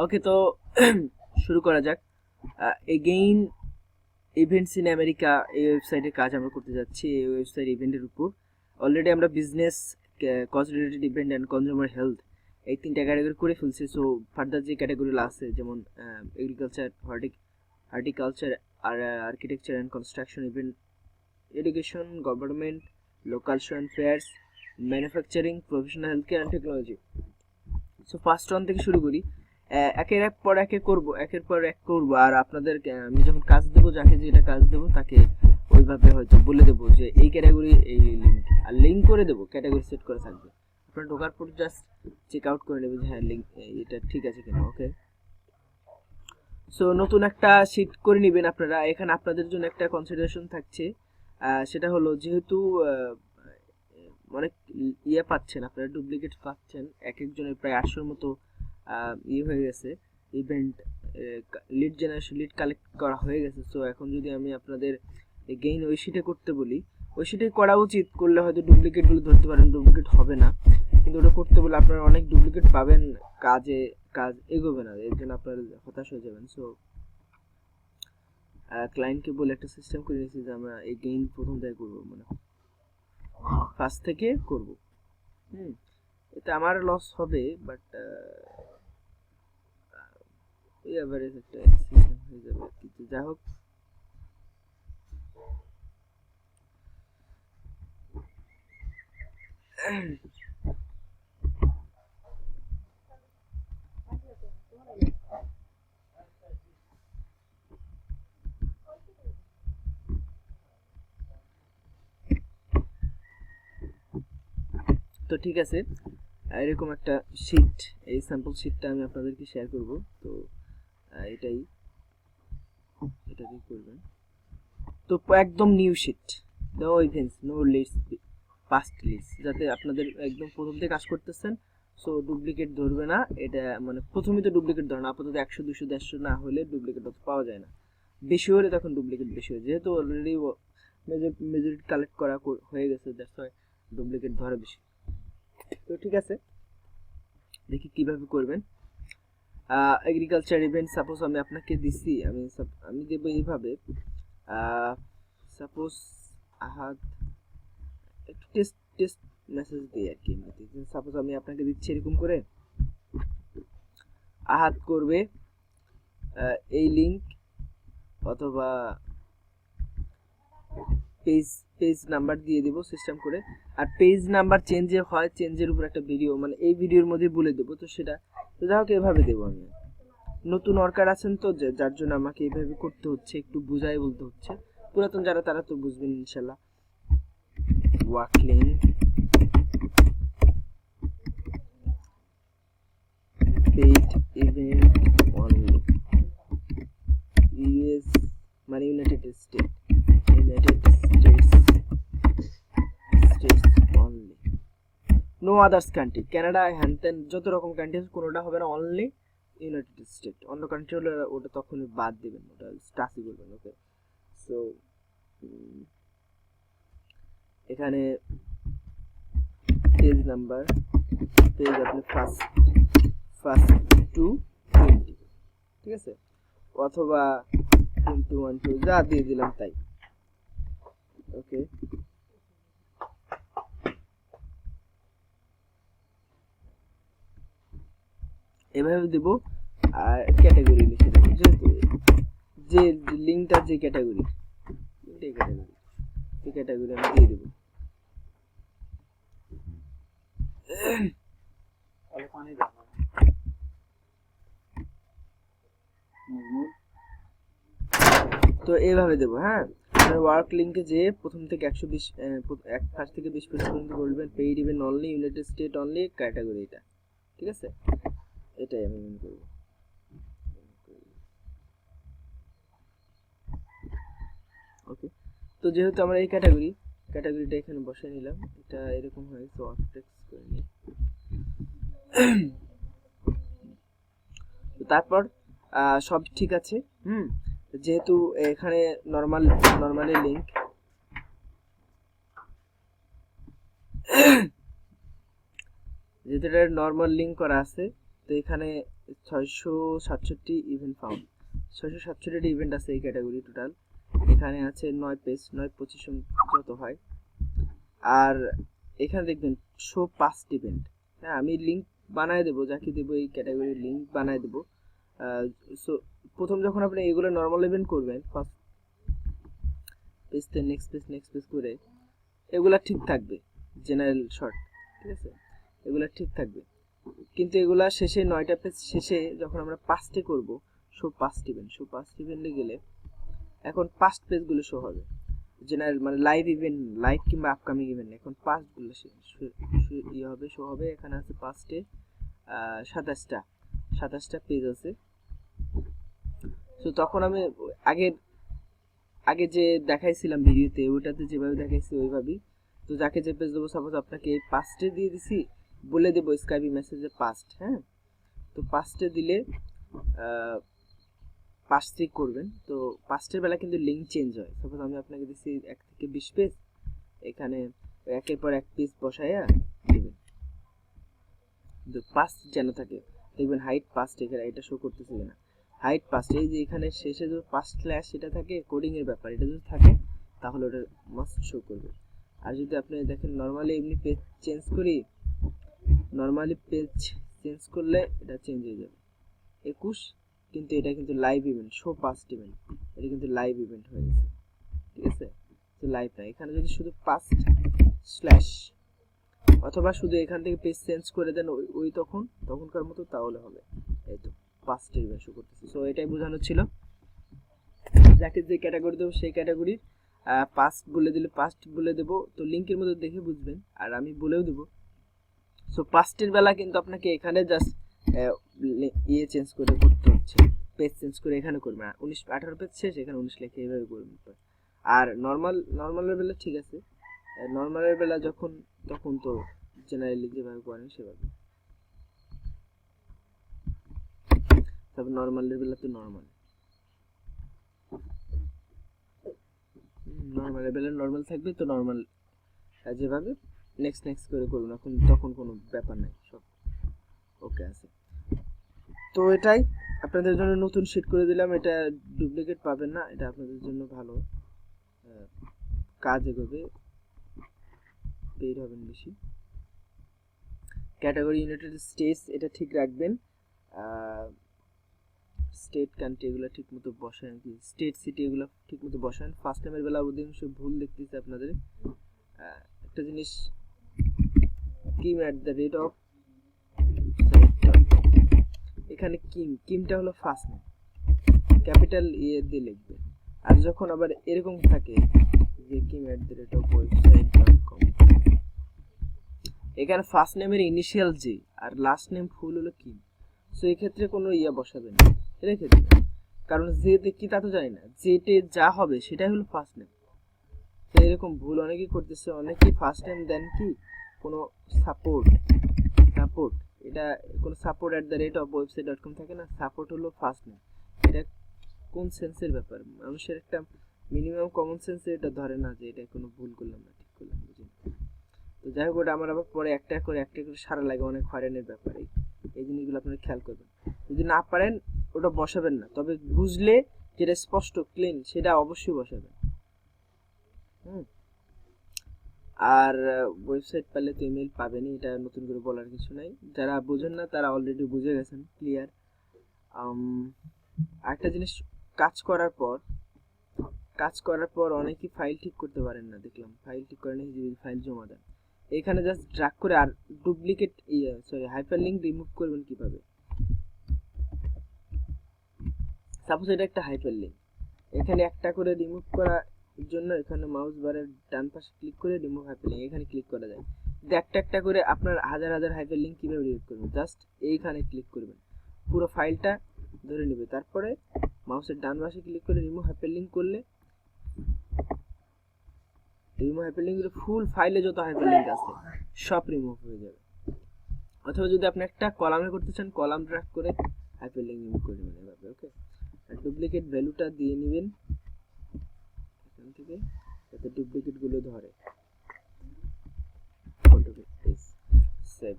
ওকে, তো শুরু করা যাক। এগেইন ইভেন্টস ইন আমেরিকা এই ওয়েবসাইটে কাজ আমরা করতে যাচ্ছি। এই ওয়েবসাইট ইভেন্টের উপর অলরেডি আমরা business, cause related event and consumer health এই তিনটা ক্যাটাগরি করে ফেলছি। সো ফার্দার যে ক্যাটাগরিগুলো আছে যেমন এগ্রিকালচার, হর্টিকালচার, আর architecture and construction, event, education, government, local show and fairs, manufacturing, professional health care and technology. So first one থেকে শুরু করি। একের পর একে করব, একের পর এক করব। আর আপনাদের আমি যখন কাজ দেবো, যাকে যেটা কাজ দেবো তাকে ওইভাবে হয়তো বলে দেবো যে এই ক্যাটাগরি এই লিঙ্ক, আর লিঙ্ক করে দেবো, ক্যাটাগরি সেট করে থাকবে। আপনারা ঢোকার পর জাস্ট চেক আউট করে নেবেন যে হ্যাঁ লিঙ্ক এটা ঠিক আছে কিনা। ওকে, সো নতুন একটা শিট করে নেবেন আপনারা। এখানে আপনাদের জন্য একটা কনসিডারেশন থাকছে, সেটা হলো যেহেতু অনেক ইয়ে পাচ্ছেন, আপনারা ডুপ্লিকেট পাচ্ছেন, এক একজনের প্রায় 800-র মতো ইয়ে হয়ে গেছে, event lead generation, lead collect করা হয়ে গেছে। সো এখন যদি আমি আপনাদের গেইন ওই শিটে করতে বলি, ওই শিটে করা উচিত, করলে হয়তো ডুপ্লিকেটগুলো ধরতে পারেন, ডুপ্লিকেট হবে না। কিন্তু ওটা করতে বলে আপনারা অনেক ডুপ্লিকেট পাবেন, কাজ এগোবে না, এর জন্য আপনারা হতাশ হয়ে যাবেন। সো ক্লায়েন্টকে বলে একটা সিস্টেম করে নিয়েছি যে আমরা এই গেইন প্রথম থেকে করবো, মানে ফার্স্ট থেকে করব। এটা আমার লস হবে, বাট এভারেজ একটা সিস্টেম হয়ে যাবে কিন্তু যা হোক। তো ঠিক আছে, এরকম একটা শিট, এই স্যাম্পল শিটটা আমি আপনাদেরকে শেয়ার করব। তো এটাই করবেন। তো একদম new sheet, no events, no list, past list, যাতে আপনাদের একদম প্রথম থেকে কাজ করতেছেন। সো ডুপ্লিকেট ধরবে না, এটা মানে প্রথমেই তো ডুপ্লিকেট ধরে না, আপাতত 100, 200, 150 না হলে ডুপ্লিকেট পাওয়া যায় না। বেশি হলে তখন ডুপ্লিকেট বেশি হয়, যেহেতু অলরেডি মেজরিটি কালেক্ট করা হয়ে গেছে, দ্যাটস ওয়াই ডুপ্লিকেট ধরে বেশি। তো ঠিক আছে, দেখি কিভাবে করবেন। এগ্রিকালচার ইভেন্ট সাপোজ আমি আপনাকে দিছি, আমি দেবো এইভাবে। সাপোজ আহাদ, একটু টেস্ট টেস্ট মেসেজ দিই আর কি। সাপোজ আমি আপনাকে দিচ্ছি এরকম করে, আহাদ করবে এই লিঙ্ক, অথবা পেজ নাম্বার দিয়ে দিব সিস্টেম করে। আর পেজ নাম্বার চেঞ্জে হয়, চেঞ্জের উপর একটা ভিডিও, মানে এই ভিডিওর মধ্যে বলে দেবো। তো সেটা তো যাই হোক, এভাবে দেবো আমি। নতুন ওয়ার্কার আছেন তো, যার জন্য আমাকে এইভাবে করতে হচ্ছে, একটু বুঝাই বলতে হচ্ছে। পুরাতন যারা, তারা তো বুঝবেন ইনশাল্লাহ। Work link, paid event only, US মানে United States only, no others country, Canada, হ্যানত্যান যত রকম কান্ট্রি আছে কোনোটা হবে না, অনলি ইউনাইটেড স্টেট। অন্য কান্ট্রি হলে ওটা তখনই বাদ দেবেন, ওটা স্টাসই বলবেন। ওকে, সো এখানে পেজ নাম্বার, পেজ আপনি ফার্স্ট টু 20, ঠিক আছে, অথবা 2012 যা দিয়ে দিলাম তাই। ওকে, এভাবে দেব। আর ক্যাটাগরি লিখে দেবো, যেহেতু যে লিঙ্কটার যে ক্যাটাগরি, এই ক্যাটাগরি আমি দিয়ে দেবো। তো এইভাবে দেবো। হ্যাঁ, ওয়ার্ক লিঙ্কে যে প্রথম থেকে 120, ফার্স্ট থেকে 20 পেজ পর্যন্ত বলবেন paid event only, United state only, category এটা, ঠিক আছে, এটাই আমি মনে করব। ওকে, তো যেহেতু আমরা এই ক্যাটাগরিটা এখানে বসে নিলাম, এটা এরকম হয়, তো টেক্সট করে নিই। তারপর সব ঠিক আছে। যেহেতু এখানে নর্মালি লিঙ্ক, যেহেতু এটা নর্মাল লিঙ্ক করা আছে, তো এখানে 667 ইভেন্ট ফাউন্ড, 667টি ইভেন্ট আছে এই ক্যাটাগরি টোটাল। এখানে আছে 9 পেজ, 9 25 যত হয়। আর এখানে দেখবেন শো পাস্ট ইভেন্ট। হ্যাঁ, আমি লিঙ্ক বানায় দেবো, যাকে দেবো এই ক্যাটাগরির লিঙ্ক বানায় দেবো। সো প্রথম যখন আপনি এগুলো নর্মাল ইভেন্ট করবেন, ফার্স্ট পেজতে নেক্সট পেজ করে এগুলা ঠিক থাকবে, জেনারেল শর্ট, ঠিক আছে, এগুলা ঠিক থাকবে। কিন্তু এগুলা শেষে 9টা পেজ শেষে যখন আমরা পাস্টে করব, শো পাস্ট ইভেন্টে গেলে এখন পাস্ট পেজগুলো শো হবে, জেনারেল মানে লাইভ ইভেন্ট, লাইভ কিংবা আপকামিং ইভেন্ট। এখন পাস্টগুলো ইয়ে হবে, শো হবে। এখানে আছে পাস্টে 27টা পেজ আছে। তো তখন আমি আগে যে দেখাইছিলাম ভিডিওতে, ওটাতে যেভাবে দেখাইছি ওইভাবেই। তো যাকে যে পেজ দেবো, সাপোজ আপনাকে পাস্টে দিয়ে দিছি, বলে দেবো স্কাইপি মেসেজে পাস্ট। হ্যাঁ, তো পাস্টে দিলে পাস্টে করবেন। তো পাস্টের বেলা কিন্তু লিঙ্ক চেঞ্জ হয়। সাপোজ আমি আপনাকে দিচ্ছি 1 থেকে 20 পেজ, এখানে একের পর এক পেজ বসাইয়া দেবেন, কিন্তু পাস্ট যেন থাকে। দেখবেন হাইট পাস্ট, এখানে এটা শো করতেছে কিনা, হাইট পাস্ট, এই যে এখানে শেষে যে পাস্ট স্ল্যাশ এটা থাকে, কোডিং এর ব্যাপার, এটা যদি থাকে তাহলে ওটা মাস্ট শো করবে। আর যদি আপনি দেখেন নরমালি এমনি পেজ চেঞ্জ করি, নরমালি পেজ চেঞ্জ করলে এটা চেঞ্জ হয়ে যাবে 21, কিন্তু এটা কিন্তু live event, show past event, এটা কিন্তু লাইভ ইভেন্ট হয়ে গেছে, ঠিক আছে। তো লাইভ না, এখানে যদি শুধু পাস্ট স্ল্যাশ অথবা শুধু এখান থেকে পেজ চেঞ্জ করে দেন ওই তখনকার মতো, তাহলে হবে। এই তো পাস্ট ইভেন্ট শো করতেছে। সো এটাই বোঝানো ছিল, যাকে যে ক্যাটাগরি দেবো সেই ক্যাটাগরির পাস্ট বলে দিলে পাস্ট বলে দেবো। তো লিঙ্কের মধ্যে দেখে বুঝবেন, আর আমি বলেও দেবো। সো পাস্টের বেলা কিন্তু আপনাকে এখানে জাস্ট ইয়ে চেঞ্জ করে করতে হচ্ছে, পেজ চেঞ্জ করে এখানে করবেন। 18 পেজ শেষ, এখানে 19 লিখে এইভাবে করবেন। আর নর্মালের বেলা ঠিক আছে, নর্মালের বেলা তখন তো জেনারেলি যেভাবে করেন সেভাবে। তবে নর্মালের বেলা তো নর্মালের বেলা নর্মাল থাকবে, তো নর্মাল যেভাবে নেক্সট করে করুন, এখন তখন কোনো ব্যাপার নাই, সব ওকে আছে। তো এটাই আপনাদের জন্য নতুন শিট করে দিলাম, এটা ডুপ্লিকেট পাবেন না, এটা আপনাদের জন্য ভালো কাজ এগোবে, বের হবেন বেশি। ক্যাটাগরি ইউনাইটেড স্টেটস এটা ঠিক রাখবেন, স্টেট কান্ট্রি এগুলো ঠিক মতো বসান, কি স্টেট সিটি এগুলো ঠিক মতো বসান। ফার্স্ট টাইমের বেলা অধিকাংশ ভুল দেখতেছে আপনাদের। একটা জিনিস, Kim at the rate of, এখানে কিমটা হলো ফার্স্ট নেম, ক্যাপিটাল ইয়ে দিয়ে লিখবে। আর যখন আবার এরকম থাকে যে Kim at the rate of website, এখানে ফার্স্ট নেমের ইনিশিয়াল জি আর লাস্ট নেম ফুল হলো কিম। সো এই ক্ষেত্রে কোনো ইয়া বসাবেন না, রেখে দেবেন, কারণ যেতে কি তা তো জানি না, যেটে যা হবে সেটাই হলো ফার্স্ট নেম। তো এরকম ভুল অনেকেই করতেছে, অনেকেই ফার্স্ট নেম দেন কি কোনো সাপোর্ট, এটা কোনো support at the rate of website থাকে না, সাপোর্ট হলো ফার্স্ট নেম। এটা কোন সেন্সের ব্যাপার, মানুষের একটা মিনিমাম কমন সেন্সে এটা ধরে না যে এটা কোনো ভুল করলাম না, ঠিক করলাম, বুঝি। তো যাই হোক, ওটা আমার আবার পরে একটা করে সারা লাগে, অনেক হয়রানির ব্যাপার। এই জিনিসগুলো আপনারা খেয়াল করবেন। যদি না পারেন ওটা বসাবেন না, তবে বুঝলে যেটা স্পষ্ট ক্লিন সেটা অবশ্যই বসাবেন। আর ওয়েবসাইট পেলে তো ইমেল পাবেনই, এটা নতুন করে বলার কিছু নাই। যারা বোঝেন না তারা অলরেডি বুঝে গেছেন, ক্লিয়ার। আরেকটা জিনিস, কাজ করার পর অনেকেই ফাইল ঠিক করতে পারেন না, দেখলাম ফাইল ঠিক করেন, ফাইল জমা দেন। এখানে জাস্ট ড্র্যাগ করে, আর ডুপ্লিকেট হাইপারলিংক রিমুভ করবেন কিভাবে। সাপোজ এটা একটা হাইপারলিংক, এখানে একটা করে রিমুভ করার জন্য এখানে মাউস বারের ডান পাশে ক্লিক করে রিমুভ হাইপারলিংক এখানে ক্লিক করা যায়। একটা করে আপনার হাজার হাইপারলিংক কিভাবে রিমুভ করবেন, জাস্ট এইখানে ক্লিক করবেন, পুরো ফাইলটা ধরে নেবে, তারপরে মাউসের ডান পাশে ক্লিক করে রিমুভ হাইপারলিংক করলে ফুল ফাইলে যত হাইপারলিংক আছে সব রিমুভ হয়ে যাবে। অথবা যদি আপনি একটা কলামে করতে চান, কলাম ড্র্যাগ করে হাইপারলিংক রিমুভ করে নেবেন এভাবে, ওকে। আর ডুপ্লিকেট ভ্যালুটা দিয়ে নেবেন এখান থেকে, যাতে ডুপ্লিকেট গুলো ধরে। সেভ।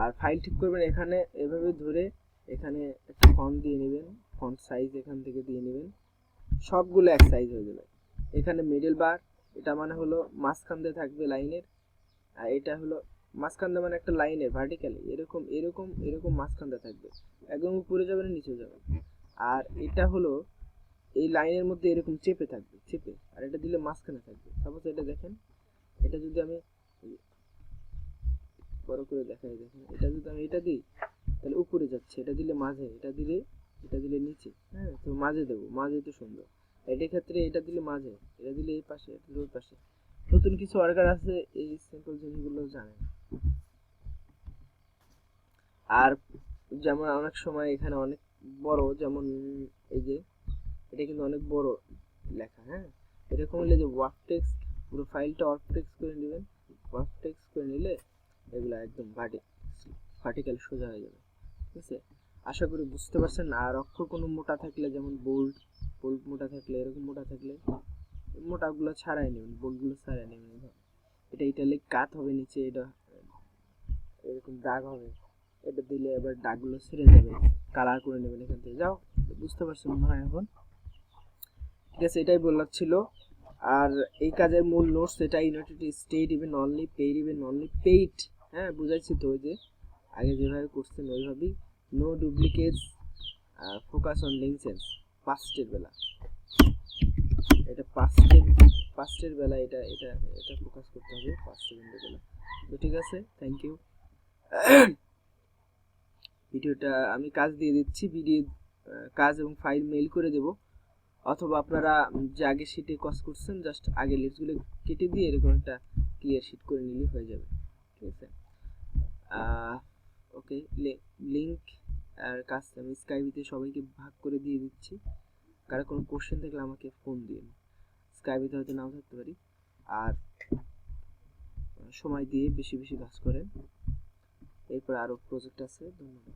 আর ফাইল ঠিক করবেন এখানে এভাবে ধরে এখানে একটা ফন্ট দিয়ে নেবেন, ফন্ট সাইজ এখান থেকে দিয়ে নেবেন, সবগুলো এক সাইজ হয়ে যাবে। এখানে মিডল বার, এটা মানে হলো মাঝখান দিয়ে থাকবে লাইনের, আর এটা হলো মাঝখান দিয়ে মানে একটা লাইনের ভার্টিক্যালি এরকম এরকম এরকম মাঝখান দিয়ে থাকবে, একদম উপরে যাবে না নিচে যাবে। আর এটা হলো এই লাইনের মধ্যে এরকম চেপে থাকবে, চেপে, আর এটা দিলে মাঝখানে থাকবে। সাপোজ এটা দেখেন, এটা যদি আমি বড় করে দেখাই, দেখেন এটা যদি আমি এটা দিই তাহলে উপরে যাচ্ছে, এটা দিলে মাঝে, এটা দিলে নিচে, হ্যাঁ তো মাঝে দেবো, মাঝে তো সুন্দর। এটার ক্ষেত্রে এটা দিলে মাঝে, এটা দিলে এই পাশে, এটা দিলে ওই পাশে। নতুন কিছু অর্ডার আছে, এই সিম্পল জিনিসগুলো জানেন। আর যেমন অনেক সময় এখানে অনেক বড়, যেমন এই যে এটা কিন্তু অনেক বড় লেখা, হ্যাঁ এরকম হলে যে ওয়ার্ক টেক্সট, পুরো ফাইলটা ওয়ার্ক টেক্সট করে নেবেন। ওয়ার্ক টেক্সট করে নিলে এগুলো একদম ভার্টিক্যাল সোজা হয়ে যাবে, ঠিক আছে। আশা করি বুঝতে পারছেন। আর অক্ষর কোনো মোটা থাকলে, যেমন বোল্ড, বোল্ড মোটা থাকলে, এরকম মোটা থাকলে মোটাগুলো ছাড়াই নেবেন, বোল্ডগুলো ছাড়াই নেবেন। এটা ইটালিক কাট হবে নিচে, এটা এরকম দাগ হবে, এটা দিলে এবার দাগগুলো ছেড়ে যাবে, কালার করে নেবেন এখান থেকে। যাও, বুঝতে পারছেন মনে হয় এখন, ঠিক আছে, এটাই বলার ছিল। আর এই কাজের মূল নোটস এটা, United state even only paid, even only paid, হ্যাঁ বুঝাইছি তো, ওই যে আগে যেভাবে করছেন ওইভাবেই। নো ডুপ্লিকেটস, ফোকাস অন লিঙ্কসেন্স, পাস্টের বেলা, এটা পাস্টের বেলা, এটা এটা এটা ফোকাস করতে হবে পাস্টের বেলা। তো ঠিক আছে, থ্যাংক ইউ। ভিডিওটা আমি কাজ দিয়ে দিচ্ছি, ভিডিও কাজ এবং ফাইল মেইল করে দেব, অথবা আপনারা যে আগে শিটে কাজ করছেন জাস্ট আগে লিস্টগুলো কেটে দিয়ে এরকম একটা ক্লিয়ার শিট করে নিলে হয়ে যাবে, ঠিক আছে। ওকে, লিংক আর কাজ আমি স্কাইপিতে সবাইকে ভাগ করে দিয়ে দিচ্ছি। কারো কোনো কোশ্চেন থাকলে আমাকে ফোন দিন, স্কাইপিতে হয়তো নাও থাকতে পারি। আর সময় দিয়ে বেশি বেশি কাজ করেন, এরপর আরও প্রজেক্ট আছে। ধন্যবাদ।